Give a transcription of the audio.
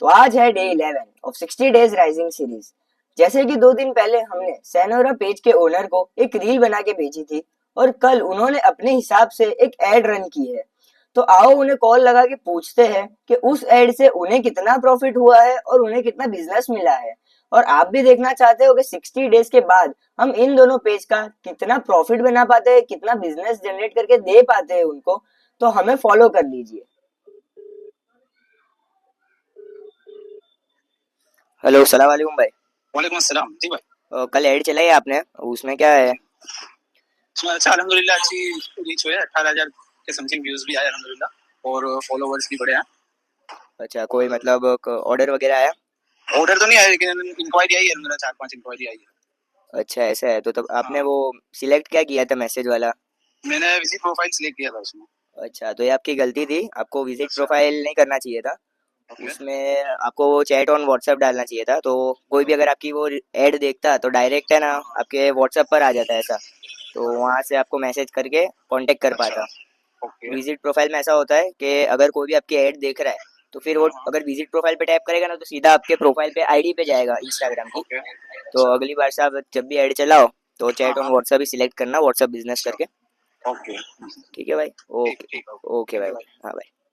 तो आज है day 11 of 60 days rising series. जैसे कि 2 दिन पहले हमने सेनोरा पेज के ओनर को एक रील बना के भेजी थी और कल उन्होंने अपने हिसाब से एक एड रन की है। तो आओ उन्हें कॉल लगा के पूछते हैं कि उस एड से उन्हें कितना प्रॉफिट हुआ है और उन्हें कितना बिजनेस मिला है। और आप भी देखना चाहते हो कि 60 डेज के बाद हम इन दोनों पेज का कितना प्रॉफिट बना पाते हैं, कितना बिजनेस जनरेट करके दे पाते हैं उनको, तो हमें फॉलो कर लीजिए। हेलो, सलाम वालेकुम भाई। वालेकुम अस्सलाम जी भाई। कल एड चलाई आपने, उसमें क्या है? उसमें अच्छा अल्हम्दुलिल्लाह अच्छी रीच हुई है, 18,000 के समथिंग व्यूज भी आए अल्हम्दुलिल्लाह, और फॉलोवर्स भी बढ़े हैं। अच्छा, कोई मतलब ऑर्डर वगैरह आया? ऑर्डर तो नहीं आया, लेकिन इंक्वायरी आई है अल्हम्दुलिल्लाह, 4-5 इंक्वायरी आई है। अच्छा, ऐसा है। तो तब आपने हाँ, वो सिलेक्ट क्या किया था, मैसेज वाला? मैंने विजिट प्रोफाइल सिलेक्ट किया था उसमें। अच्छा, तो ये आपकी गलती थी, आपको विजिट अच्छा, प्रोफाइल नहीं करना चाहिए था। ओके उसमें आपको वो चैट ऑन व्हाट्सएप डालना चाहिए था। तो कोई भी अगर आपकी वो ऐड देखता तो डायरेक्ट है ना आपके व्हाट्सएप पर आ जाता है ऐसा। तो वहाँ से आपको मैसेज करके कांटेक्ट कर अच्छा, पाता। ओके विजिट प्रोफाइल में ऐसा होता है कि अगर कोई भी आपकी ऐड देख रहा है तो फिर वो हाँ हाँ, अगर विजिट प्रोफाइल पे टैप करेगा ना तो सीधा आपके प्रोफाइल पे आईडी पे जाएगा इंस्टाग्राम की। ओके तो अच्छा, अगली बार से आप जब भी ऐड चलाओ तो हाँ चैट ऑन हाँ, व्हाट्सएप ही सिलेक्ट करना, व्हाट्सएप बिजनेस अच्छा, करके। ओके ठीक है भाई। ठीक ओके। ठीक, ओके थैंक भाई यू भाई। भाई। हाँ भाई।